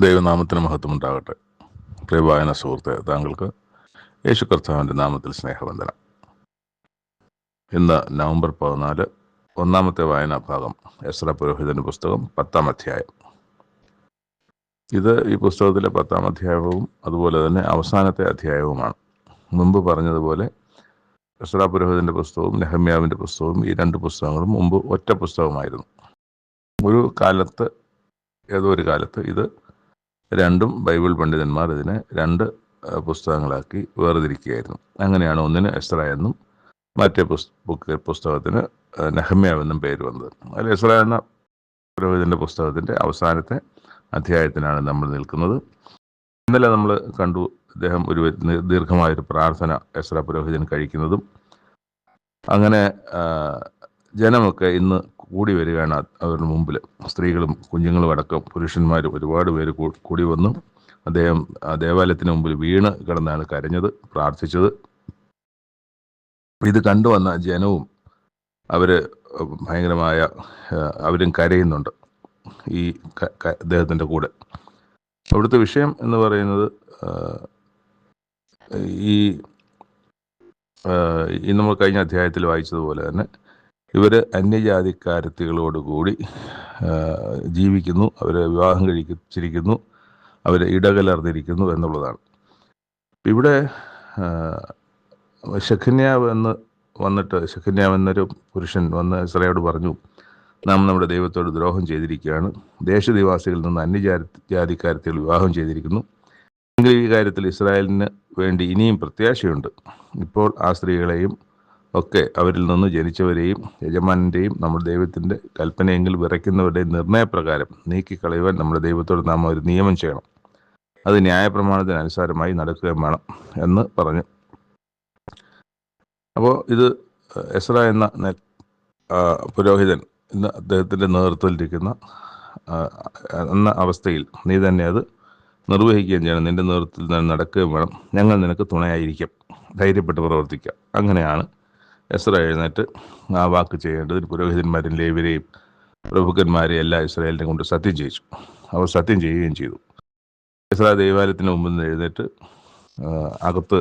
ദൈവനാമത്തിന് മഹത്വമുണ്ടാകട്ടെ. പ്രിയ വായന സുഹൃത്തെ, താങ്കൾക്ക് യേശു കർത്താവിൻ്റെ നാമത്തിൽ സ്നേഹവന്ദനം. ഇന്ന് നവംബർ 14, ഒന്നാമത്തെ വായനാ ഭാഗം എസ്രാ പുരോഹിതൻ്റെ പുസ്തകം 10-ാം അധ്യായം. ഈ പുസ്തകത്തിലെ 10-ാം അധ്യായവും അതുപോലെ തന്നെ അവസാനത്തെ അധ്യായവുമാണ്. മുമ്പ് പറഞ്ഞതുപോലെ എസ്രാ പുരോഹിതൻ്റെ പുസ്തകവും നെഹമ്യാവിൻ്റെ പുസ്തകവും, ഈ രണ്ട് പുസ്തകങ്ങളും മുമ്പ് ഒറ്റ പുസ്തകമായിരുന്നു. ഏതോ ഒരു കാലത്ത് ഇത് രണ്ടും ബൈബിൾ പണ്ഡിതന്മാർ ഇതിനെ രണ്ട് പുസ്തകങ്ങളാക്കി വേർതിരിക്കുകയായിരുന്നു. അങ്ങനെയാണ് ഒന്നിന് എസ്രാ എന്നും മറ്റേ പുസ്തകത്തിന് നെഹമ്യാവെന്നും പേര് വന്നത്. അതിൽ എസ്രാ എന്ന പുരോഹിതൻ്റെ പുസ്തകത്തിൻ്റെ അവസാനത്തെ അധ്യായത്തിനാണ് നമ്മൾ നിൽക്കുന്നത്. ഇന്നലെ നമ്മൾ കണ്ടു, അദ്ദേഹം ഒരു ദീർഘമായൊരു പ്രാർത്ഥന എസ്രാ പുരോഹിതൻ കഴിക്കുന്നതും, അങ്ങനെ ജനമൊക്കെ ഇന്ന് കൂടി വരികയാണ് അവരുടെ മുമ്പിൽ. സ്ത്രീകളും കുഞ്ഞുങ്ങളും അടക്കം പുരുഷന്മാരും ഒരുപാട് പേര് കൂടി വന്നു. അദ്ദേഹം ദേവാലയത്തിന് മുമ്പിൽ വീണ് കിടന്നാണ് കരഞ്ഞത്, പ്രാർത്ഥിച്ചത്. ഇത് കണ്ടുവന്ന ജനവും അവരും കരയുന്നുണ്ട് ഈ അദ്ദേഹത്തിൻ്റെ കൂടെ. അവിടുത്തെ വിഷയം എന്ന് പറയുന്നത് ഈ നമ്മൾ കഴിഞ്ഞ അധ്യായത്തിൽ വായിച്ചതുപോലെ തന്നെ ഇവർ അന്യജാതിക്കാരത്തികളോടുകൂടി ജീവിക്കുന്നു, അവരെ വിവാഹം കഴിച്ചിരിക്കുന്നു, അവരെ ഇടകലർന്നിരിക്കുന്നു എന്നുള്ളതാണ്. ഇവിടെ ശെഖന്യാവ് എന്നൊരു പുരുഷൻ വന്ന് എസ്രായോട് പറഞ്ഞു, നാം നമ്മുടെ ദൈവത്തോട് ദ്രോഹം ചെയ്തിരിക്കുകയാണ്, ദേശനിവാസികളിൽ നിന്ന് അന്യജാതിക്കാരത്തികൾ വിവാഹം ചെയ്തിരിക്കുന്നു. എങ്കിൽ ഈ കാര്യത്തിൽ ഇസ്രായേലിന് വേണ്ടി ഇനിയും പ്രത്യാശയുണ്ട്. ഇപ്പോൾ ആ സ്ത്രീകളെയും ഒക്കെ അവരിൽ നിന്ന് ജനിച്ചവരെയും യജമാനൻ്റെയും നമ്മുടെ ദൈവത്തിൻ്റെ കൽപ്പനയെങ്കിൽ വിറയ്ക്കുന്നവരുടെയും നിർണയപ്രകാരം നീക്കിക്കളയുവാൻ നമ്മുടെ ദൈവത്തോട് നാം ഒരു നിയമം ചെയ്യണം. അത് ന്യായപ്രമാണത്തിന് അനുസാരമായി നടക്കുകയും വേണം എന്ന് പറഞ്ഞു. അപ്പോൾ ഇത് എസ്രാ എന്ന പുരോഹിതൻ ഇന്ന് അദ്ദേഹത്തിൻ്റെ നേതൃത്വത്തിലിരിക്കുന്ന എന്ന അവസ്ഥയിൽ നീ തന്നെ അത് നിർവഹിക്കുകയും ചെയ്യണം, നിൻ്റെ നേതൃത്വത്തിൽ തന്നെ നടക്കുകയും വേണം, ഞങ്ങൾ നിനക്ക് തുണയായിരിക്കും, ധൈര്യപ്പെട്ട് പ്രവർത്തിക്കുക. അങ്ങനെയാണ് എസ്രാ എഴുന്നേറ്റ് ആ വാക്ക് ചെയ്യേണ്ടത്. പുരോഹിതന്മാരും ലേവ്യരെയും പ്രഭുക്കന്മാരെയും എല്ലാ ഇസ്രായേലിനെ കൊണ്ട് സത്യം ചെയ്യിച്ചു. അവർ സത്യം ചെയ്യുകയും ചെയ്തു. എസ്രാ ദൈവാലയത്തിന് മുമ്പിൽ നിന്ന് എഴുന്നേറ്റ് അകത്ത്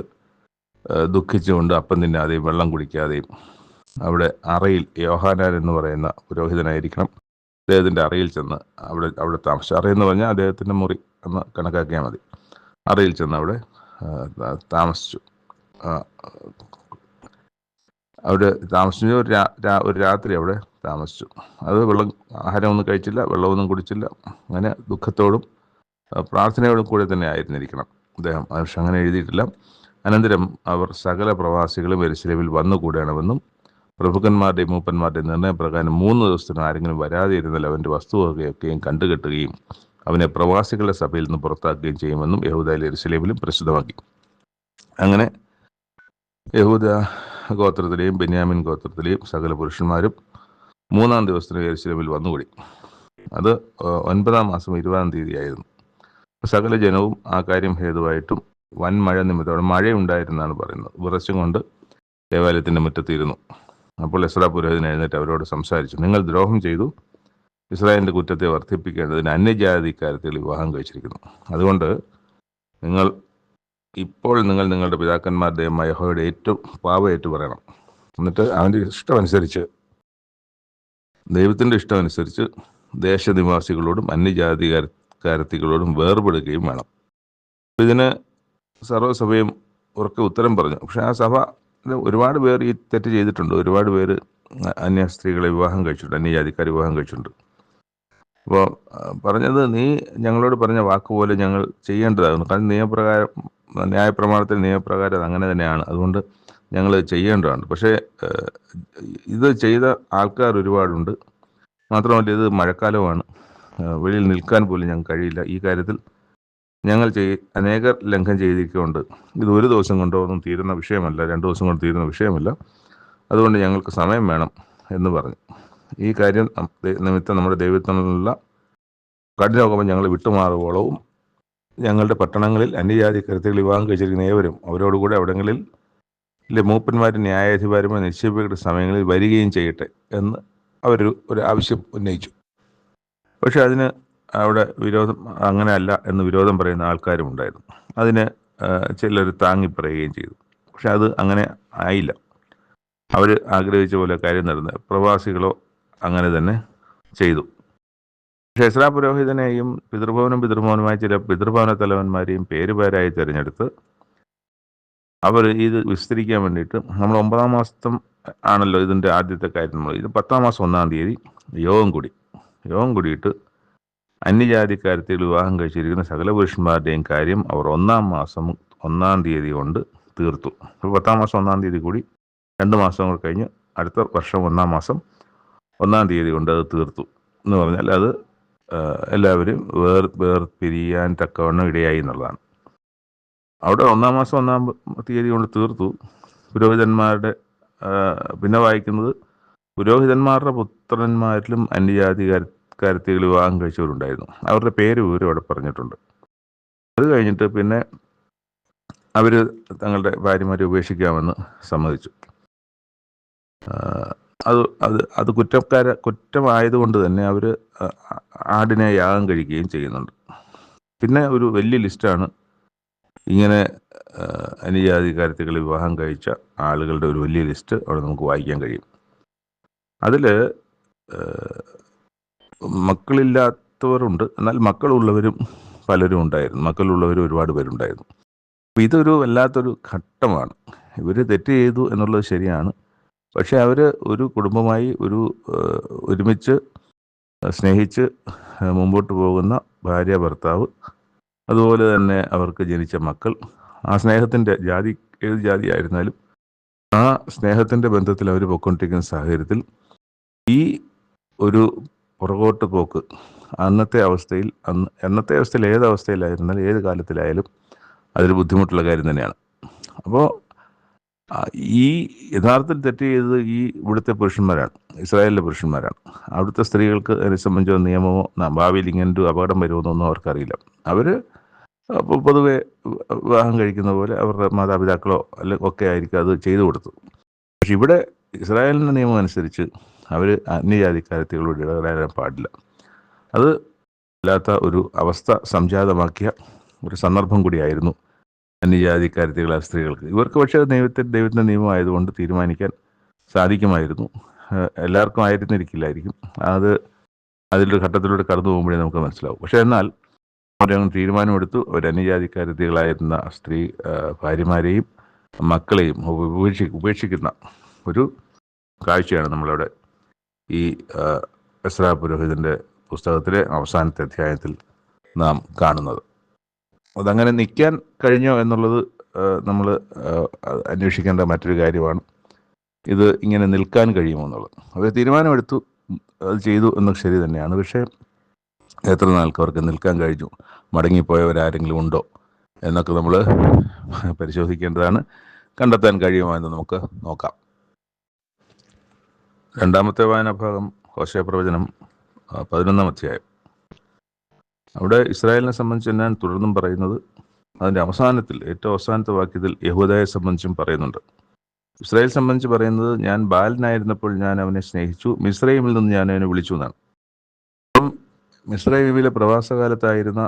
ദുഃഖിച്ചുകൊണ്ട് അപ്പം തിന്നാതെയും വെള്ളം കുടിക്കാതെയും അവിടെ അറയിൽ, യോഹാനാൻ എന്ന് പറയുന്ന പുരോഹിതനായിരിക്കണം, അദ്ദേഹത്തിൻ്റെ അറയിൽ ചെന്ന് അവിടെ താമസിച്ചു. അറയെന്ന് പറഞ്ഞാൽ അദ്ദേഹത്തിൻ്റെ മുറി എന്ന് കണക്കാക്കിയാൽ മതി. അറയിൽ ചെന്ന് അവിടെ താമസിച്ചു. അവിടെ താമസിച്ചു ഒരു രാത്രി അവിടെ താമസിച്ചു. അത് ആഹാരമൊന്നും കഴിച്ചില്ല, വെള്ളമൊന്നും കുടിച്ചില്ല. അങ്ങനെ ദുഃഖത്തോടും പ്രാർത്ഥനയോടും കൂടെ തന്നെ ആയിരുന്നിരിക്കണം അദ്ദേഹം. പക്ഷെ അങ്ങനെ എഴുതിയിട്ടില്ല. അനന്തരം അവർ സകല പ്രവാസികളും യെരൂശലേമിൽ വന്നുകൂടണമെന്നും പ്രഭുക്കന്മാരുടെയും മൂപ്പന്മാരുടെയും നിർണയപ്രകാരം 3 ദിവസത്തിന് ആരെങ്കിലും വരാതെ ഇരുന്നാൽ അവൻ്റെ വസ്തുവകയൊക്കെയും കണ്ടുകെട്ടുകയും അവനെ പ്രവാസികളുടെ സഭയിൽ നിന്ന് പുറത്താക്കുകയും ചെയ്യുമെന്നും യഹൂദയിലെ യെരൂശലേമിലും പ്രസിദ്ധമാക്കി. അങ്ങനെ യഹൂദ ഗോത്രത്തിലെയും ബെന്യാമിൻ ഗോത്രത്തിലെയും സകല പുരുഷന്മാരും 3-ാം ദിവസത്തിന് യെരൂശലേമിൽ വന്നുകൂടി. അത് 9-ാം മാസം 20-ാം തീയതിയായിരുന്നു. സകല ജനവും ആ കാര്യം ഹേതുവായിട്ടും വൻ മഴ നിമിത്തം, മഴയുണ്ടായിരുന്നാണ് പറയുന്നത്, വിറച്ചും കൊണ്ട് ദേവാലയത്തിൻ്റെ മുറ്റത്തിരുന്നു. അപ്പോൾ എസ്രാ പുരോഹിതൻ എഴുന്നേറ്റ് അവരോട് സംസാരിച്ചു, നിങ്ങൾ ദ്രോഹം ചെയ്തു ഇസ്രായേലിൻ്റെ കുറ്റത്തെ വർദ്ധിപ്പിക്കേണ്ടതിന് അന്യജാതിക്കാരത്തിൽ വിവാഹം കഴിച്ചിരിക്കുന്നു. അതുകൊണ്ട് ഇപ്പോൾ നിങ്ങൾ നിങ്ങളുടെ പിതാക്കന്മാരുടെ യഹോവയുടെ പാപം പറയണം. എന്നിട്ട് അവൻ്റെ ഇഷ്ടമനുസരിച്ച്, ദൈവത്തിൻ്റെ ഇഷ്ടമനുസരിച്ച് ദേശനിവാസികളോടും അന്യജാതിക്കാരത്തികളോടും വേർപെടുകയും വേണം. ഇതിന് സർവ്വസഭയും ഉറക്കെ ഉത്തരം പറഞ്ഞു. പക്ഷെ ആ സഭ ഒരുപാട് പേർ ഈ തെറ്റ് ചെയ്തിട്ടുണ്ട്. ഒരുപാട് പേര് അന്യ സ്ത്രീകളെ വിവാഹം കഴിച്ചിട്ടുണ്ട്, അന്യജാതിക്കാർ വിവാഹം കഴിച്ചിട്ടുണ്ട്. അപ്പോൾ പറഞ്ഞത്, നീ ഞങ്ങളോട് പറഞ്ഞ വാക്കുപോലെ ഞങ്ങൾ ചെയ്യേണ്ടതാകുന്നു. കാരണം ന്യായപ്രമാണത്തിൽ നിയമപ്രകാരം അത് അങ്ങനെ തന്നെയാണ്. അതുകൊണ്ട് ഞങ്ങൾ ചെയ്യേണ്ടതാണ്. പക്ഷേ ഇത് ചെയ്ത ആൾക്കാർ ഒരുപാടുണ്ട്. മാത്രമല്ല ഇത് മഴക്കാലമാണ്, വെളിയിൽ നിൽക്കാൻ പോലും ഞങ്ങൾക്ക് കഴിയില്ല. ഈ കാര്യത്തിൽ ഞങ്ങൾ അനേകർ ലംഘനം ചെയ്തിരിക്കുന്നുണ്ട്. ഇത് ഒരു ദിവസം കൊണ്ടോ ഒന്നും തീരുന്ന വിഷയമല്ല, 2 ദിവസം കൊണ്ട് തീരുന്ന വിഷയമല്ല. അതുകൊണ്ട് ഞങ്ങൾക്ക് സമയം വേണം എന്ന് പറഞ്ഞു. ഈ കാര്യം നിമിത്തം നമ്മുടെ ദൈവത്തിനുള്ള കഠിനകോപം ഞങ്ങൾ വിട്ടുമാറുവോളവും ഞങ്ങളുടെ പട്ടണങ്ങളിൽ അന്യജാതിക്കാരത്തികൾ വിവാഹം കഴിച്ചിരിക്കുന്ന ഏവരും അവരോടുകൂടെ അവിടങ്ങളിൽ മൂപ്പന്മാരും ന്യായാധിപന്മാരും നിശ്ചയിക്കപ്പെട്ട സമയങ്ങളിൽ വരികയും ചെയ്യട്ടെ എന്ന് ഒരു ആവശ്യം ഉന്നയിച്ചു. പക്ഷെ അതിന് അവിടെ വിരോധം അങ്ങനെയല്ല എന്ന് വിരോധം പറയുന്ന ആൾക്കാരും ഉണ്ടായിരുന്നു. അതിന് ചിലർ താങ്ങിപ്പറയുകയും ചെയ്തു. പക്ഷെ അത് അങ്ങനെ ആയില്ല. അവർ ആഗ്രഹിച്ച പോലെ കാര്യം നടന്ന് പ്രവാസികളോ അങ്ങനെ തന്നെ ചെയ്തു. പക്ഷേ എസ്രാ പുരോഹിതനെയും പിതൃഭവനുമായ ചില പിതൃഭവന തലവന്മാരെയും പേരുപേരായി തിരഞ്ഞെടുത്ത് അവർ ഇത് വിസ്തരിക്കാൻ വേണ്ടിയിട്ട് നമ്മൾ 9-ാം മാസം ആണല്ലോ ഇതിൻ്റെ ആദ്യത്തെ കാര്യം. ഇത് 10-ാം മാസം 1-ാം തീയതി യോഗം കൂടിയിട്ട് അന്യജാതിക്കാരത്തിൽ വിവാഹം കഴിച്ചിരിക്കുന്ന സകല പുരുഷന്മാരുടെയും കാര്യം അവർ 1-ാം മാസം 1-ാം തീയതി കൊണ്ട് തീർത്തു. 10-ാം മാസം 1-ാം തീയതി കൂടി 2 മാസങ്ങൾ കഴിഞ്ഞ് അടുത്ത വർഷം 1-ാം മാസം 1-ാം തീയതി കൊണ്ട് അത് തീർത്തു എന്ന് പറഞ്ഞാൽ അത് എല്ലാവരും വേർപിരിയാൻ തക്കവണ്ണം ഇടയായി എന്നുള്ളതാണ്. അവിടെ 1-ാം മാസം 1-ാം തീയതി കൊണ്ട് തീർത്തു. പുരോഹിതന്മാരുടെ പിന്നെ വായിക്കുന്നത് പുരോഹിതന്മാരുടെ പുത്രന്മാരിലും അന്യജാതിക്കാരത്തികൾ വിവാഹം കഴിച്ചവരുണ്ടായിരുന്നു. അവരുടെ പേര് വിവരം അവിടെ പറഞ്ഞിട്ടുണ്ട്. അത് കഴിഞ്ഞിട്ട് പിന്നെ അവർ തങ്ങളുടെ ഭാര്യമാരെ ഉപേക്ഷിക്കാമെന്ന് സമ്മതിച്ചു. അത് കുറ്റമായതുകൊണ്ട് തന്നെ അവർ ആടിനെ യാഗം കഴിക്കുകയും ചെയ്യുന്നുണ്ട്. പിന്നെ ഒരു വലിയ ലിസ്റ്റാണ് ഇങ്ങനെ അന്യജാതിക്കാരത്തികൾ വിവാഹം കഴിച്ച ആളുകളുടെ ഒരു വലിയ ലിസ്റ്റ് അവിടെ നമുക്ക് വായിക്കാൻ കഴിയും. അതിൽ മക്കളില്ലാത്തവരുണ്ട്, എന്നാൽ മക്കളുള്ളവരും പലരും ഉണ്ടായിരുന്നു. മക്കളുള്ളവരും ഒരുപാട് പേരുണ്ടായിരുന്നു. അപ്പോൾ ഇതൊരു വല്ലാത്തൊരു ഘട്ടമാണ്. ഇവർ തെറ്റ് ചെയ്തു എന്നുള്ളത് ശരിയാണ്. പക്ഷെ അവർ ഒരു കുടുംബമായി ഒരുമിച്ച് സ്നേഹിച്ച് മുമ്പോട്ട് പോകുന്ന ഭാര്യ ഭർത്താവ്, അതുപോലെ തന്നെ അവർക്ക് ജനിച്ച മക്കൾ, ആ സ്നേഹത്തിൻ്റെ ജാതി ഏത് ജാതി ആയിരുന്നാലും ആ സ്നേഹത്തിൻ്റെ ബന്ധത്തിൽ അവർ പൊയ്ക്കൊണ്ടിരിക്കുന്ന സാഹചര്യത്തിൽ ഈ ഒരു പുറകോട്ട് പോക്ക് എന്നത്തെ അവസ്ഥയിൽ ഏത് അവസ്ഥയിലായിരുന്നാലും ഏത് കാലത്തിലായാലും അതൊരു ബുദ്ധിമുട്ടുള്ള കാര്യം തന്നെയാണ്. അപ്പോൾ ഈ യഥാർത്ഥത്തിൽ തെറ്റ് ചെയ്തത് ഇവിടുത്തെ പുരുഷന്മാരാണ്, ഇസ്രായേലിലെ പുരുഷന്മാരാണ്. അവിടുത്തെ സ്ത്രീകൾക്ക് അതിനെ സംബന്ധിച്ച നിയമമോ ഭാവിയിൽ ഇങ്ങനൊരു അപകടം വരുമെന്നൊന്നും അവർക്കറിയില്ല. അവർ പൊതുവെ വിവാഹം കഴിക്കുന്ന പോലെ അവരുടെ മാതാപിതാക്കളോ അല്ലെങ്കിൽ ഒക്കെ ആയിരിക്കും അത് ചെയ്തു കൊടുത്തു. പക്ഷെ ഇവിടെ ഇസ്രായേലിൻ്റെ നിയമം അനുസരിച്ച് അവർ അന്യജാതിക്കാരത്തികളോട് ഇടകലരാൻ പാടില്ല. അത് അല്ലാത്ത ഒരു അവസ്ഥ സംജാതമാക്കിയ ഒരു സന്ദർഭം കൂടിയായിരുന്നു അന്യജാതിക്കാരത്തികളെ സ്ത്രീകൾക്ക്. ഇവർക്ക് പക്ഷേ ദൈവത്തിൻ്റെ നിയമമായതുകൊണ്ട് തീരുമാനിക്കാൻ സാധിക്കുമായിരുന്നു. എല്ലാവർക്കും ആയിരുന്നിരിക്കില്ലായിരിക്കും. അതിലൊരു ഘട്ടത്തിലൂടെ കടന്നു പോകുമ്പോഴേ നമുക്ക് മനസ്സിലാവും. പക്ഷെ എന്നാൽ അവരങ്ങ് തീരുമാനമെടുത്തു. ഒരു അന്യജാതിക്കാരത്തികളായിരുന്ന സ്ത്രീ ഭാര്യമാരെയും മക്കളെയും ഉപേക്ഷിക്കുന്ന ഒരു കാഴ്ചയാണ് നമ്മളവിടെ ഈ എസ്രാ പുരോഹിതൻ്റെ പുസ്തകത്തിലെ അവസാനത്തെ അധ്യായത്തിൽ നാം കാണുന്നത്. അതങ്ങനെ നിൽക്കാൻ കഴിഞ്ഞോ എന്നുള്ളത് നമ്മൾ അന്വേഷിക്കേണ്ട മറ്റൊരു കാര്യമാണ്. ഇത് ഇങ്ങനെ നിൽക്കാൻ കഴിയുമോ എന്നുള്ളത്. അവർ തീരുമാനമെടുത്തു, അത് ചെയ്തു എന്നത് ശരി തന്നെയാണ്. പക്ഷേ എത്ര നാൾക്ക് അവർക്ക് നിൽക്കാൻ കഴിഞ്ഞു, മടങ്ങിപ്പോയവരാരെങ്കിലും ഉണ്ടോ എന്നൊക്കെ നമ്മൾ പരിശോധിക്കേണ്ടതാണ്. കണ്ടെത്താൻ കഴിയുമോ എന്ന് നമുക്ക് നോക്കാം. 2-ാമത്തെ വായനാഭാഗം ഹോശേയ പ്രവചനം 11-ാം അധ്യായം. അവിടെ ഇസ്രായേലിനെ സംബന്ധിച്ച് ഞാൻ തുടർന്നും പറയുന്നത് അതിൻ്റെ അവസാനത്തിൽ ഏറ്റവും അവസാനത്തെ വാക്യത്തിൽ യഹൂദയെ സംബന്ധിച്ചും പറയുന്നുണ്ട്. ഇസ്രായേൽ സംബന്ധിച്ച് പറയുന്നത്, ഞാൻ ബാലനായിരുന്നപ്പോൾ ഞാൻ അവനെ സ്നേഹിച്ചു, മിസ്രൈമിൽ നിന്ന് ഞാൻ അവനെ വിളിച്ചു എന്നാണ്. അപ്പം മിസ്രൈമിലെ പ്രവാസകാലത്തായിരുന്ന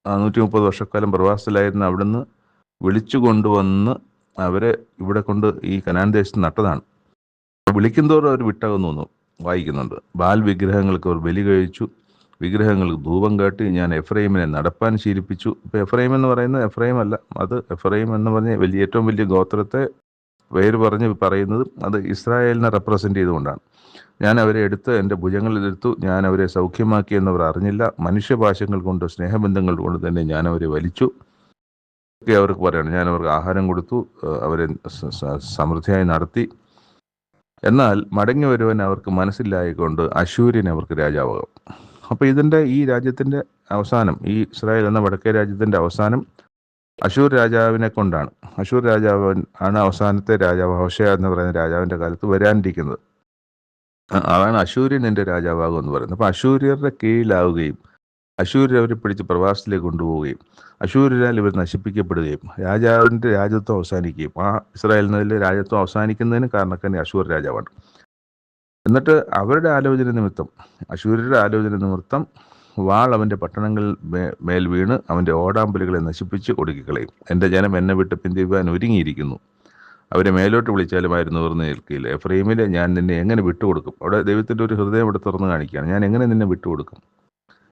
130 വർഷക്കാലം പ്രവാസത്തിലായിരുന്ന അവിടുന്ന് വിളിച്ചു കൊണ്ടുവന്ന് അവരെ ഇവിടെ കൊണ്ട് ഈ കനാൻ ദേശത്ത് നട്ടതാണ്. വിളിക്കുന്തോറും അവർ വിട്ടകന്നു വായിക്കുന്നുണ്ട്. ബാൽ വിഗ്രഹങ്ങൾക്ക് അവർ ബലി കഴിച്ചു, വിഗ്രഹങ്ങൾക്ക് ധൂപം കാട്ടി, ഞാൻ എഫ്രൈമിനെ നടപ്പാൻ ശീലിപ്പിച്ചു. ഇപ്പോൾ എഫ്രൈം എന്ന് പറയുന്നത് എഫ്രൈം അല്ല, അത് എഫ്രൈം എന്ന് പറഞ്ഞ ഏറ്റവും വലിയ ഗോത്രത്തെ പേര് പറയുന്നത് അത് ഇസ്രായേലിനെ റെപ്രസെൻ്റ് ചെയ്തുകൊണ്ടാണ്. ഞാൻ അവരെ എടുത്ത് എൻ്റെ ഭുജങ്ങളിലെടുത്തു, ഞാൻ അവരെ സൗഖ്യമാക്കി എന്നവർ അറിഞ്ഞില്ല, മനുഷ്യഭാഷകൾ കൊണ്ട് സ്നേഹബന്ധങ്ങൾ കൊണ്ട് തന്നെ ഞാൻ അവരെ വലിച്ചു ഒക്കെ അവർക്ക് പറയണം. ഞാൻ അവർക്ക് ആഹാരം കൊടുത്തു, അവരെ സമൃദ്ധിയായി നടത്തി. എന്നാൽ മടങ്ങി വരുവാൻ അവർക്ക് മനസ്സിലായിക്കൊണ്ട് അശൂര്യൻ അവർക്ക് രാജാവാകും. അപ്പോൾ ഈ രാജ്യത്തിൻ്റെ അവസാനം, ഈ ഇസ്രായേൽ എന്ന വടക്കേ രാജ്യത്തിൻ്റെ അവസാനം അശൂർ രാജാവിനെ കൊണ്ടാണ്. അശൂർ രാജാവ് ആണ് അവസാനത്തെ രാജാവ്. ഹോശേയ എന്ന് പറയുന്ന രാജാവിൻ്റെ കാലത്ത് വരാനിരിക്കുന്നത്. അതാണ് അശൂര്യൻ എൻ്റെ രാജാവാകും എന്ന് പറയുന്നത്. അപ്പോൾ അശൂര്യരുടെ കീഴിലാവുകയും അശൂര്യർ അവരെ പിടിച്ച് പ്രവാസത്തിലേക്ക് കൊണ്ടുപോവുകയും അശൂര്യരാൽ ഇവർ നശിപ്പിക്കപ്പെടുകയും രാജാവിൻ്റെ രാജ്യത്വം അവസാനിക്കുകയും ആ ഇസ്രായേലിലെ രാജ്യത്വം അവസാനിക്കുന്നതിന് കാരണക്കാരൻ അശൂർ രാജാവാണ്. എന്നിട്ട് അവരുടെ ആലോചന നിമിത്തം, അശൂര്യരുടെ ആലോചന നിമിത്തം വാൾ അവൻ്റെ പട്ടണങ്ങളിൽ മേൽ വീണ് അവൻ്റെ ഓടാമ്പലുകളെ നശിപ്പിച്ച് ഒടുക്കിക്കളയും. എൻ്റെ ജനം എന്നെ വിട്ട് പിന്തിരിപ്പാൻ ഒരുങ്ങിയിരിക്കുന്നു. അവരെ മേലോട്ട് വിളിച്ചാലും ആരും നിവർന്ന് നിൽക്കില്ല. എഫ്രൈമിലെ ഞാൻ നിന്നെ എങ്ങനെ വിട്ടുകൊടുക്കും? അവിടെ ദൈവത്തിൻ്റെ ഒരു ഹൃദയം ഇവിടെ തുറന്ന് കാണിക്കുകയാണ്. ഞാൻ എങ്ങനെ നിന്നെ വിട്ടുകൊടുക്കും?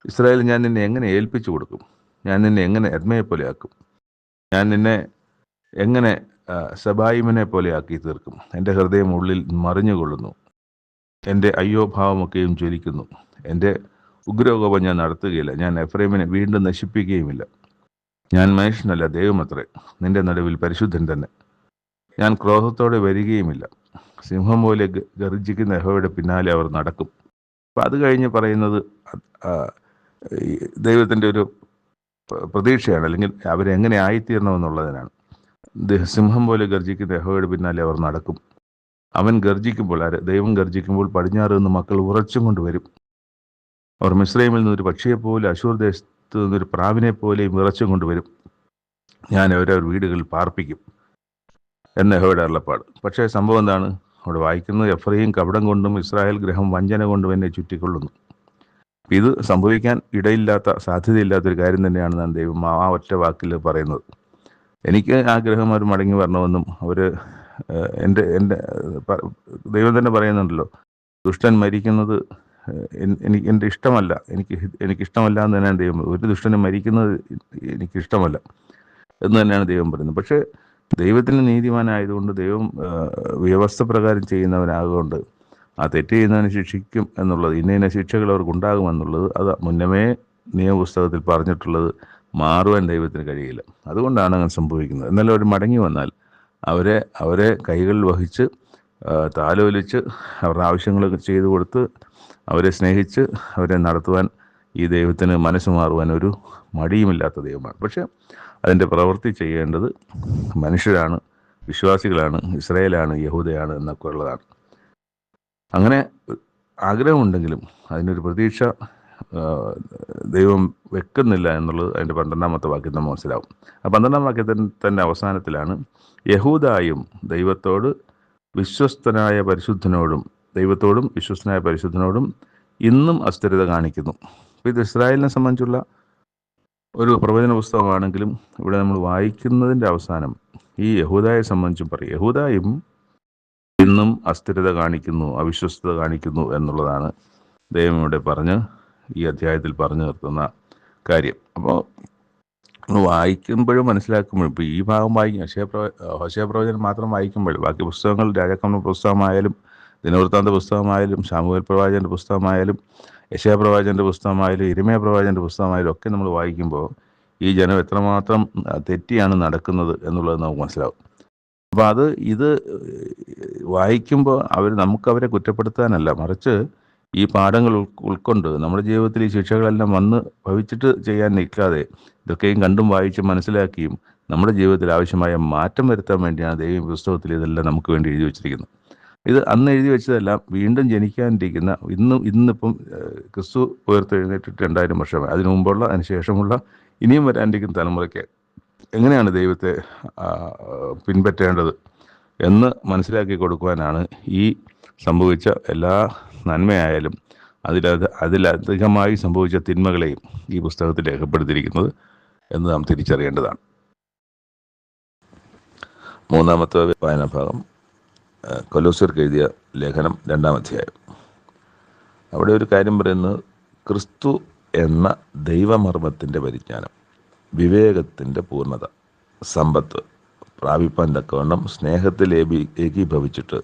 ഇസ്രായേൽ ഞാൻ നിന്നെ എങ്ങനെ ഏൽപ്പിച്ചു കൊടുക്കും? ഞാൻ നിന്നെ എങ്ങനെ എദ്മയെ പോലെ ആക്കും? ഞാൻ നിന്നെ എങ്ങനെ സെബായിമിനെ പോലെ ആക്കി തീർക്കും? എൻ്റെ ഹൃദയം ഉള്ളിൽ മറിഞ്ഞുകൊള്ളുന്നു, എൻ്റെ അയ്യോ ഭാവമൊക്കെയും ജ്വലിക്കുന്നു. എൻ്റെ ഉഗ്രകോപം ഞാൻ നടത്തുകയില്ല, ഞാൻ എഫ്രൈമിനെ വീണ്ടും നശിപ്പിക്കുകയുമില്ല. ഞാൻ മനുഷ്യനല്ല, ദൈവമത്രേ, നിന്റെ നടുവിൽ പരിശുദ്ധൻ തന്നെ. ഞാൻ ക്രോധത്തോടെ വരികയുമില്ല. സിംഹം പോലെ ഗർജിക്കുന്ന യഹോവയുടെ പിന്നാലെ അവർ നടക്കും. അപ്പം അത് കഴിഞ്ഞ് പറയുന്നത് ദൈവത്തിൻ്റെ ഒരു പ്രതീക്ഷയാണ്, അല്ലെങ്കിൽ അവരെങ്ങനെ ആയിത്തീരണമെന്നുള്ളതിനാണ്. സിംഹം പോലെ ഗർജിക്കുന്ന യഹോവയുടെ പിന്നാലെ അവർ നടക്കും. അവൻ ഗർജിക്കുമ്പോൾ, ദൈവം ഗർജിക്കുമ്പോൾ പടിഞ്ഞാറ് നിന്ന് മക്കൾ ഉറച്ചും കൊണ്ടുവരും. അവർ മിസ്രൈമിൽ നിന്നൊരു പക്ഷിയെപ്പോലെ, അശൂർ ദേശത്ത് നിന്നൊരു പ്രാവിനെ പോലെയും വിറച്ചും കൊണ്ടുവരും. ഞാൻ അവരവർ വീടുകളിൽ പാർപ്പിക്കും എന്ന യഹോവയുടെ അരുളപ്പാട്. പക്ഷേ സംഭവം എന്താണ്? അവിടെ വായിക്കുന്നത്, എഫ്രയീം കപടം കൊണ്ടും ഇസ്രായേൽ ഗൃഹം വഞ്ചന കൊണ്ടും എന്നെ ചുറ്റിക്കൊള്ളുന്നു. ഇത് സംഭവിക്കാൻ ഇടയില്ലാത്ത, സാധ്യതയില്ലാത്തൊരു കാര്യം തന്നെയാണ് ദൈവം ആ ഒറ്റ വാക്കിൽ പറയുന്നത്. എനിക്ക് ആഗ്രഹം അവർ മടങ്ങി വരണമെന്നും അവർ എൻ്റെ ദൈവം തന്നെ പറയുന്നുണ്ടല്ലോ, ദുഷ്ടൻ മരിക്കുന്നത് എൻ്റെ ഇഷ്ടമല്ല, എനിക്കിഷ്ടമല്ല എന്ന് തന്നെയാണ് ദൈവം. ഒരു ദുഷ്ടന് മരിക്കുന്നത് എനിക്കിഷ്ടമല്ല എന്ന് തന്നെയാണ് ദൈവം പറയുന്നത്. പക്ഷേ ദൈവത്തിന് നീതിമാനായതുകൊണ്ട്, ദൈവം വ്യവസ്ഥ പ്രകാരം ചെയ്യുന്നവനായതുകൊണ്ട് ആ തെറ്റ് ചെയ്യുന്നവനെ ശിക്ഷിക്കും എന്നുള്ളത്, ഇന്ന ശിക്ഷകൾ അവർക്കുണ്ടാകുമെന്നുള്ളത് അത് മുന്നമേ നിയമപുസ്തകത്തിൽ പറഞ്ഞിട്ടുള്ളത് മാറുവാൻ ദൈവത്തിന് കഴിയില്ല. അതുകൊണ്ടാണ് അങ്ങനെ സംഭവിക്കുന്നത്. എന്നാലും അവർ മടങ്ങി വന്നാൽ അവരെ കൈകളിൽ വഹിച്ച് താലോലിച്ച് അവരുടെ ആവശ്യങ്ങളൊക്കെ ചെയ്തു കൊടുത്ത് അവരെ സ്നേഹിച്ച് അവരെ നടത്തുവാൻ ഈ ദൈവത്തിന് മനസ്സ് മാറുവാൻ ഒരു മടിയുമില്ലാത്ത ദൈവമാണ്. പക്ഷേ അതിൻ്റെ പ്രവൃത്തി ചെയ്യേണ്ടത് മനുഷ്യരാണ്, വിശ്വാസികളാണ്, ഇസ്രായേലാണ്, യഹൂദയാണ് എന്നൊക്കെ ഉള്ളതാണ്. അങ്ങനെ ആഗ്രഹമുണ്ടെങ്കിലും അതിനൊരു പ്രതീക്ഷ ദൈവം വെക്കുന്നില്ല എന്നുള്ളത് അതിൻ്റെ 12-ാമത്തെ വാക്യം നമ്മൾ മനസ്സിലാവും. ആ 12-ാം വാക്യത്തിൻ്റെ അവസാനത്തിലാണ് യഹൂദായും ദൈവത്തോടും വിശ്വസ്തനായ പരിശുദ്ധനോടും ഇന്നും അസ്ഥിരത കാണിക്കുന്നു. അപ്പോൾ ഇത് ഇസ്രായേലിനെ സംബന്ധിച്ചുള്ള ഒരു പ്രവചന പുസ്തകമാണെങ്കിലും ഇവിടെ നമ്മൾ വായിക്കുന്നതിൻ്റെ അവസാനം ഈ യഹൂദായെ സംബന്ധിച്ചും പറയും, യഹൂദായും ഇന്നും അസ്ഥിരത കാണിക്കുന്നു, അവിശ്വസ്തത കാണിക്കുന്നു എന്നുള്ളതാണ് ദൈവം ഇവിടെ ഈ അധ്യായത്തിൽ പറഞ്ഞു നിർത്തുന്ന കാര്യം. അപ്പോൾ വായിക്കുമ്പോഴും മനസ്സിലാക്കുമ്പോഴും, ഇപ്പോൾ ഈ ഭാഗം വായിക്കും, ഹോശേയ പ്രവചനം മാത്രം വായിക്കുമ്പോഴും ബാക്കി പുസ്തകങ്ങൾ, രാജാക്കന്മാരുടെ പുസ്തകമായാലും ദിനവൃത്താന്ത പുസ്തകമായാലും ശമൂവേൽ പ്രവാചകൻ്റെ പുസ്തകമായാലും യെശയ്യാ പ്രവാചകൻ്റെ പുസ്തകമായാലും യിരെമ്യാ പ്രവാചകൻ്റെ പുസ്തകമായാലും ഒക്കെ നമ്മൾ വായിക്കുമ്പോൾ ഈ ജനം എത്രമാത്രം തെറ്റിയാണ് നടക്കുന്നത് എന്നുള്ളത് നമുക്ക് മനസ്സിലാവും. അപ്പോൾ ഇത് വായിക്കുമ്പോൾ നമുക്കവരെ കുറ്റപ്പെടുത്താനല്ല, മറിച്ച് ഈ പാഠങ്ങൾ ഉൾക്കൊണ്ട് നമ്മുടെ ജീവിതത്തിൽ ഈ ശിക്ഷകളെല്ലാം വന്ന് ഭവിച്ചിട്ട് ചെയ്യാൻ നിൽക്കാതെ ഇതൊക്കെയും കണ്ടും വായിച്ചും മനസ്സിലാക്കിയും നമ്മുടെ ജീവിതത്തിൽ ആവശ്യമായ മാറ്റം വരുത്താൻ വേണ്ടിയാണ് ദൈവം പുസ്തകത്തിൽ ഇതെല്ലാം നമുക്ക് വേണ്ടി എഴുതി വച്ചിരിക്കുന്നത്. ഇത് അന്ന് എഴുതി വെച്ചതെല്ലാം വീണ്ടും ജനിക്കാനിരിക്കുന്ന, ഇന്നിപ്പം ക്രിസ്തു ഉയർത്തെഴുന്നേറ്റിട്ട് 2000 വർഷമായി, അതിനു മുമ്പുള്ള, അതിനുശേഷമുള്ള, ഇനിയും വരാനിരിക്കുന്ന തലമുറയ്ക്ക് എങ്ങനെയാണ് ദൈവത്തെ പിൻപറ്റേണ്ടത് എന്ന് മനസ്സിലാക്കി കൊടുക്കുവാനാണ് ഈ സംഭവിച്ച എല്ലാ നന്മയായാലും അതിലധികമായി സംഭവിച്ച തിന്മകളെയും ഈ പുസ്തകത്തിൽ രേഖപ്പെടുത്തിയിരിക്കുന്നത് എന്ന് നാം തിരിച്ചറിയേണ്ടതാണ്. 3-ാമത്തെ വായനാഭാഗം കൊലോസ്യർക്ക് എഴുതിയ ലേഖനം 2-ാം അധ്യായം. അവിടെ ഒരു കാര്യം പറയുന്നത്, ക്രിസ്തു എന്ന ദൈവമർമ്മത്തിൻ്റെ പരിജ്ഞാനം, വിവേകത്തിൻ്റെ പൂർണ്ണത, സമ്പത്ത് പ്രാപിപ്പാൻ തക്കവണ്ണം സ്നേഹത്തിൽ ഏകീഭവിച്ചിട്ട്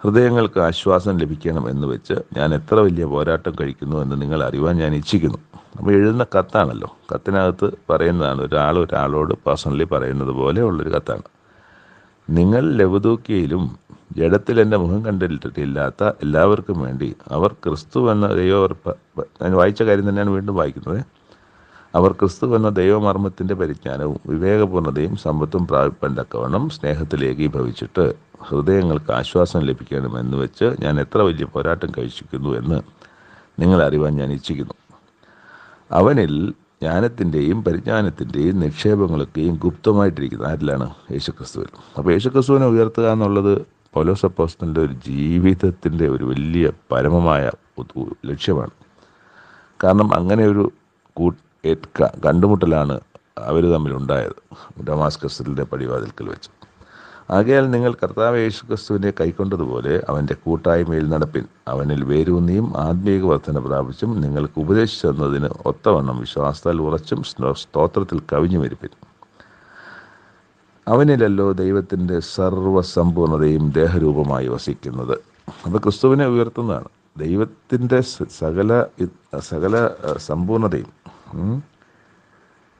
ഹൃദയങ്ങൾക്ക് ആശ്വാസം ലഭിക്കണം എന്ന് വെച്ച് ഞാൻ എത്ര വലിയ പോരാട്ടം കഴിക്കുന്നു എന്ന് നിങ്ങൾ അറിയുവാൻ ഞാൻ ഇച്ഛിക്കുന്നു. അപ്പോൾ എഴുതുന്ന കത്താണല്ലോ, കത്തിനകത്ത് പറയുന്നതാണ്, ഒരാളോട് പേഴ്സണലി പറയുന്നത് പോലെ ഉള്ളൊരു കത്താണ്. നിങ്ങൾ ലവദൂക്യയിലും ജഡത്തിൽ എൻ്റെ മുഖം കണ്ടിട്ടില്ലാത്ത എല്ലാവർക്കും വേണ്ടി അവർ ക്രിസ്തു എന്ന ഞാൻ വായിച്ച കാര്യം തന്നെയാണ് വീണ്ടും വായിക്കുന്നത്. അവർ ക്രിസ്തു എന്ന ദൈവമർമ്മത്തിൻ്റെ പരിജ്ഞാനവും വിവേകപൂർണ്ണതയും സമ്പത്തും പ്രാപിപ്പാൻ തക്കവണ്ണം സ്നേഹത്തിൽ ഏകീഭവിച്ചിട്ട് ഹൃദയങ്ങൾക്ക് ആശ്വാസം ലഭിക്കണമെന്ന് വെച്ച് ഞാൻ എത്ര വലിയ പോരാട്ടം കഴിച്ചിരിക്കുന്നു എന്ന് നിങ്ങൾ അറിയുവാൻ ഞാൻ ഇച്ഛിക്കുന്നു. അവനിൽ ജ്ഞാനത്തിൻ്റെയും പരിജ്ഞാനത്തിൻ്റെയും നിക്ഷേപങ്ങളൊക്കെയും ഗുപ്തമായിട്ടിരിക്കുന്നു. ആരിലാണ്? യേശുക്രിസ്തുവിൽ. അപ്പോൾ യേശുക്രിസ്തുവിനെ ഉയർത്തുക എന്നുള്ളത് പൗലോസ് അപ്പോസ്തലൻ്റെ ഒരു ജീവിതത്തിൻ്റെ ഒരു വലിയ പരമമായ ലക്ഷ്യമാണ്. കാരണം അങ്ങനെ ഒരു കണ്ടുമുട്ടലാണ് അവർ തമ്മിലുണ്ടായത് ഡമാസ്കസിലെ പടിവാതിൽക്കൽ വെച്ച്. ആകയാൽ നിങ്ങൾ കർത്താവ് യേശുക്രിസ്തുവിനെ കൈക്കൊണ്ടതുപോലെ അവൻ്റെ കൂട്ടായ്മയിൽ നടപ്പിൻ. അവനിൽ വേരൂന്നിയും ആത്മീക വർധന പ്രാപിച്ചും നിങ്ങൾക്ക് ഉപദേശിച്ചു തന്നതിന് ഒത്തവണ്ണം വിശ്വാസത്താൽ ഉറച്ചും സ്തോത്രത്തിൽ കവിഞ്ഞു വരിപ്പിൻ. അവനിലല്ലോ ദൈവത്തിൻ്റെ സർവ്വസമ്പൂർണതയും ദേഹരൂപമായി വസിക്കുന്നത്. അപ്പോൾ ക്രിസ്തുവിനെ ഉയർത്തുന്നതാണ്. ദൈവത്തിൻ്റെ സകല സമ്പൂർണതയും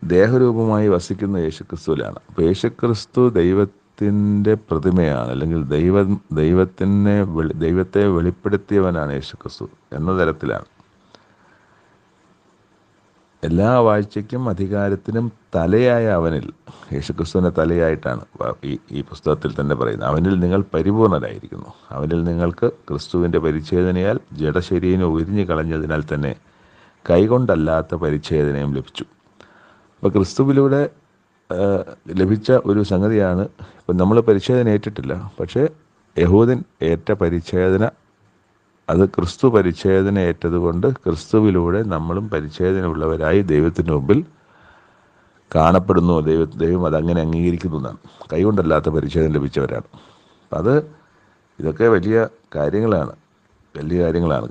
ദേഹരൂപമായി വസിക്കുന്ന യേശുക്രിസ്തുവിലാണ്. അപ്പോൾ യേശുക്രിസ്തു ദൈവത്തിൻ്റെ പ്രതിമയാണ്, അല്ലെങ്കിൽ ദൈവത്തെ വെളിപ്പെടുത്തിയവനാണ് യേശുക്രിസ്തു എന്ന തരത്തിലാണ്. എല്ലാ വാഴ്ചയ്ക്കും അധികാരത്തിനും തലയായ അവനിൽ, യേശുക്രിസ്തുവിൻ്റെ തലയായിട്ടാണ് ഈ പുസ്തകത്തിൽ തന്നെ പറയുന്നത്, അവനിൽ നിങ്ങൾ പരിപൂർണരായിരിക്കുന്നു. അവനിൽ നിങ്ങൾക്ക് ക്രിസ്തുവിൻ്റെ പരിച്ഛേദനയാൽ ജഡശരീരം ഉരിഞ്ഞു കളഞ്ഞതിനാൽ തന്നെ കൈകൊണ്ടല്ലാത്ത പരിച്ഛേദനയും ലഭിച്ചു. അപ്പോൾ ക്രിസ്തുവിലൂടെ ലഭിച്ച ഒരു സംഗതിയാണ്. ഇപ്പം നമ്മൾ പരിച്ഛേദന ഏറ്റിട്ടില്ല, പക്ഷേ യഹൂദൻ ഏറ്റ പരിച്ഛേദന, അത് ക്രിസ്തു പരിച്ഛേദന ഏറ്റതുകൊണ്ട് ക്രിസ്തുവിലൂടെ നമ്മളും പരിച്ഛേദനയുള്ളവരായി ദൈവത്തിന് മുമ്പിൽ കാണപ്പെടുന്നു. ദൈവം അതങ്ങനെ അംഗീകരിക്കുന്നു എന്നാണ്. കൈകൊണ്ടല്ലാത്ത പരിച്ഛേദന ലഭിച്ചവരാണ്. അപ്പം ഇതൊക്കെ വലിയ കാര്യങ്ങളാണ്.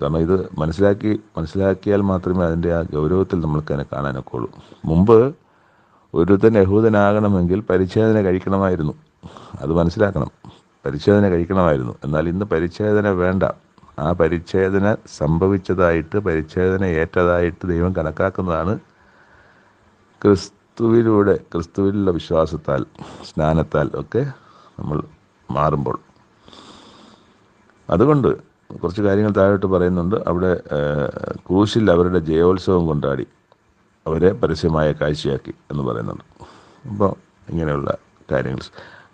കാരണം ഇത് മനസ്സിലാക്കിയാൽ മാത്രമേ അതിൻ്റെ ആ ഗൗരവത്തിൽ നമ്മൾക്ക് അതിനെ കാണാനൊക്കെ ഉള്ളൂ. മുമ്പ് ഒരുത്തൻ യഹൂദനാകണമെങ്കിൽ പരിച്ഛേദന കഴിക്കണമായിരുന്നു. അത് മനസ്സിലാക്കണം, പരിച്ഛേദന കഴിക്കണമായിരുന്നു. എന്നാൽ ഇന്ന് പരിച്ഛേദന വേണ്ട. ആ പരിച്ഛേദന സംഭവിച്ചതായിട്ട്, പരിച്ഛേദന ഏറ്റതായിട്ട് ദൈവം കണക്കാക്കുന്നതാണ് ക്രിസ്തുവിലുള്ള വിശ്വാസത്താൽ, സ്നാനത്താൽ ഒക്കെ നമ്മൾ മാറുമ്പോൾ. അതുകൊണ്ട് കുറച്ച് കാര്യങ്ങൾ താഴോട്ട് പറയുന്നുണ്ട്. അവിടെ ക്രൂശിൽ അവരുടെ ജയോത്സവം കൊണ്ടാടി അവരെ പരസ്യമായ കാഴ്ചയാക്കി എന്ന് പറയുന്നുണ്ട്. അപ്പോൾ ഇങ്ങനെയുള്ള കാര്യങ്ങൾ,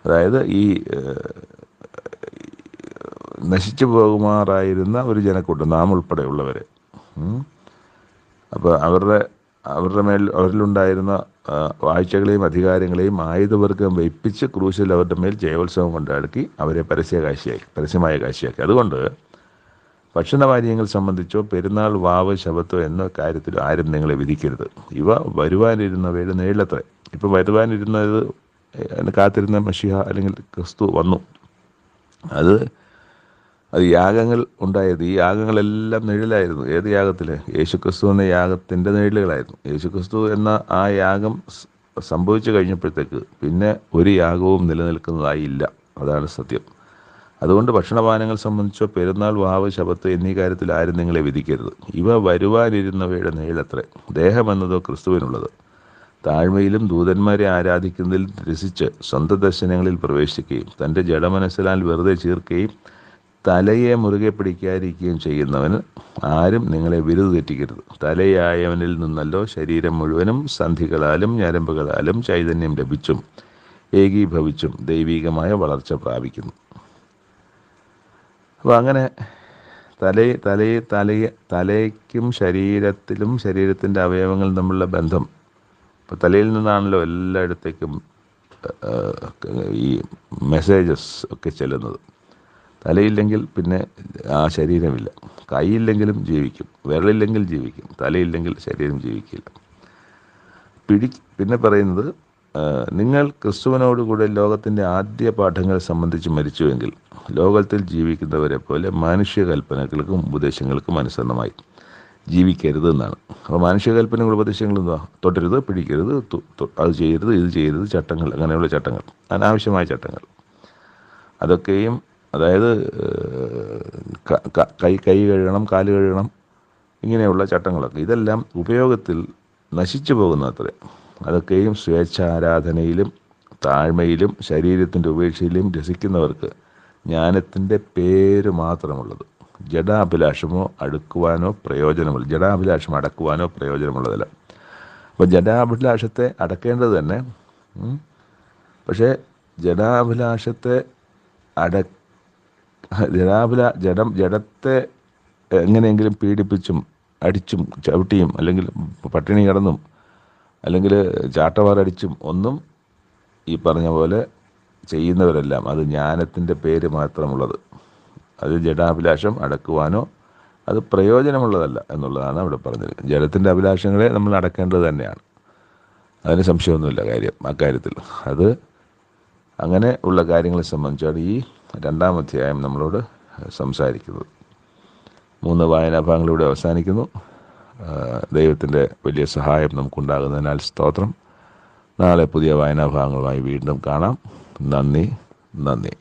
അതായത് ഈ നശിച്ചു പോകുമാറായിരുന്ന ഒരു ജനക്കൂട്ടം, നാം ഉൾപ്പെടെയുള്ളവരെ, അപ്പോൾ അവരിലുണ്ടായിരുന്ന വാഴ്ചകളെയും അധികാരങ്ങളെയും ആയുധവർഗം വയ്പ്പിച്ച് ക്രൂശിൽ അവരുടെ മേൽ ജയോത്സവം കൊണ്ടാക്കി അവരെ പരസ്യമായ കാഴ്ചയാക്കി. അതുകൊണ്ട് ഭക്ഷണപാനീയങ്ങൾ സംബന്ധിച്ചോ പെരുന്നാൾ, വാവ്, ശബത്തോ എന്ന കാര്യത്തിൽ ആരും നിങ്ങളെ വിധിക്കരുത്. ഇവ വരുവാനിരുന്നവയുടെ നിഴലത്രേ. ഇപ്പം വരുവാനിരുന്നത് കാത്തിരുന്ന മശിഹ അല്ലെങ്കിൽ ക്രിസ്തു വന്നു. അത് യാഗങ്ങൾ ഉണ്ടായത്, ഈ യാഗങ്ങളെല്ലാം നിഴലായിരുന്നു. ഏത് യാഗത്തിൽ? യേശുക്രിസ്തു എന്ന യാഗത്തിൻ്റെ നിഴലുകളായിരുന്നു. യേശുക്രിസ്തു എന്ന ആ യാഗം സംഭവിച്ചു കഴിഞ്ഞപ്പോഴത്തേക്ക് പിന്നെ ഒരു യാഗവും നിലനിൽക്കുന്നതായില്ല. അതാണ് സത്യം. അതുകൊണ്ട് ഭക്ഷണപാനങ്ങൾ സംബന്ധിച്ചോ പെരുന്നാൾ, വാവ്, ശബത്ത് എന്നീ കാര്യത്തിൽ ആരും നിങ്ങളെ വിധിക്കരുത്. ഇവ വരുവാനിരുന്നവയുടെ നിഴലത്രേ. ദേഹമെന്നതോ ക്രിസ്തുവിനുള്ളത്. താഴ്മയിലും ദൂതന്മാരെ ആരാധിക്കുന്നതിൽ രസിച്ച് സ്വന്തം ദർശനങ്ങളിൽ പ്രവേശിക്കുകയും തൻ്റെ ജഡമനസ്സിനാൽ വെറുതെ ചീർക്കുകയും തലയെ മുറുകെ പിടിക്കാതിരിക്കുകയും ചെയ്യുന്നവന് ആരും നിങ്ങളെ വിരുദ് തെറ്റിക്കരുത്. തലയായവനിൽ നിന്നല്ലോ ശരീരം മുഴുവനും സന്ധികളാലും ഞരമ്പുകളാലും ചൈതന്യം ലഭിച്ചും ഏകീഭവിച്ചും ദൈവികമായ വളർച്ച പ്രാപിക്കുന്നു. അപ്പോൾ അങ്ങനെ തലയ്ക്കും ശരീരത്തിലും ശരീരത്തിൻ്റെ അവയവങ്ങളും തമ്മിലുള്ള ബന്ധം, ഇപ്പോൾ തലയിൽ നിന്നാണല്ലോ എല്ലായിടത്തേക്കും ഈ മെസ്സേജസ് ഒക്കെ ചെല്ലുന്നത്. തലയില്ലെങ്കിൽ പിന്നെ ആ ശരീരമില്ല. കൈയില്ലെങ്കിലും ജീവിക്കും, വിരലില്ലെങ്കിൽ ജീവിക്കും, തലയില്ലെങ്കിൽ ശരീരം ജീവിക്കില്ല. പിന്നെ പറയുന്നത്, നിങ്ങൾ ക്രിസ്തുവിനോടുകൂടെ ലോകത്തിൻ്റെ ആദ്യ പാഠങ്ങൾ സംബന്ധിച്ച് മരിച്ചുവെങ്കിൽ ലോകത്തിൽ ജീവിക്കുന്നവരെ പോലെ മാനുഷികകൽപ്പനകൾക്കും ഉപദേശങ്ങൾക്കും അനുസരണമായി ജീവിക്കരുത് എന്നാണ്. അപ്പോൾ മാനുഷികകൽപ്പനകൾ ഉപദേശങ്ങൾ എന്താ? തൊട്ടരുത്, പിടിക്കരുത്, അത് ചെയ്യരുത്, ഇത് ചെയ്യരുത്, ചട്ടങ്ങൾ, അങ്ങനെയുള്ള ചട്ടങ്ങൾ, അനാവശ്യമായ ചട്ടങ്ങൾ. അതൊക്കെയും, അതായത് കൈ കഴുകണം, കാല് കഴുകണം, ഇങ്ങനെയുള്ള ചട്ടങ്ങളൊക്കെ, ഇതെല്ലാം ഉപയോഗത്തിൽ നശിച്ചു പോകുന്ന അത്രേ. അതൊക്കെയും സ്വേച്ഛാരാധനയിലും താഴ്മയിലും ശരീരത്തിൻ്റെ ഉപേക്ഷയിലും രസിക്കുന്നവർക്ക് ജ്ഞാനത്തിൻ്റെ പേര് മാത്രമുള്ളത്. ജഡാഭിലാഷമോ അടക്കുവാനോ പ്രയോജനമുള്ളതല്ല. അപ്പോൾ ജഡാഭിലാഷത്തെ അടക്കേണ്ടത് തന്നെ. പക്ഷേ ജഡാഭിലാഷത്തെ ജഡത്തെ എങ്ങനെയെങ്കിലും പീഡിപ്പിച്ചും അടിച്ചും ചവിട്ടിയും അല്ലെങ്കിൽ പട്ടിണി കിടന്നും അല്ലെങ്കിൽ ചാട്ടവാറടിച്ചും ഒന്നും ഈ പറഞ്ഞ പോലെ ചെയ്യുന്നവരെല്ലാം അത് ജ്ഞാനത്തിൻ്റെ പേര് മാത്രമുള്ളത്. അത് ജഡാഭിലാഷം അടക്കുവാനോ അത് പ്രയോജനമുള്ളതല്ല എന്നുള്ളതാണ് അവിടെ പറഞ്ഞത്. ജഡത്തിൻ്റെ അഭിലാഷങ്ങളെ നമ്മൾ അടക്കേണ്ടത് തന്നെയാണ്, അതിന് സംശയമൊന്നുമില്ല അക്കാര്യത്തിൽ. അത് അങ്ങനെ ഉള്ള കാര്യങ്ങളെ സംബന്ധിച്ചാണ് ഈ 2-ാം അധ്യായം നമ്മളോട് സംസാരിക്കുന്നത്. 3 വായനാഭാഗങ്ങളിലൂടെ അവസാനിക്കുന്നു. ദൈവത്തിൻ്റെ വലിയ സഹായം നമുക്കുണ്ടാകുന്നതിനാൽ സ്തോത്രം. നാളെ പുതിയ വായനാഭാഗങ്ങളുമായി വീണ്ടും കാണാം. നന്ദി.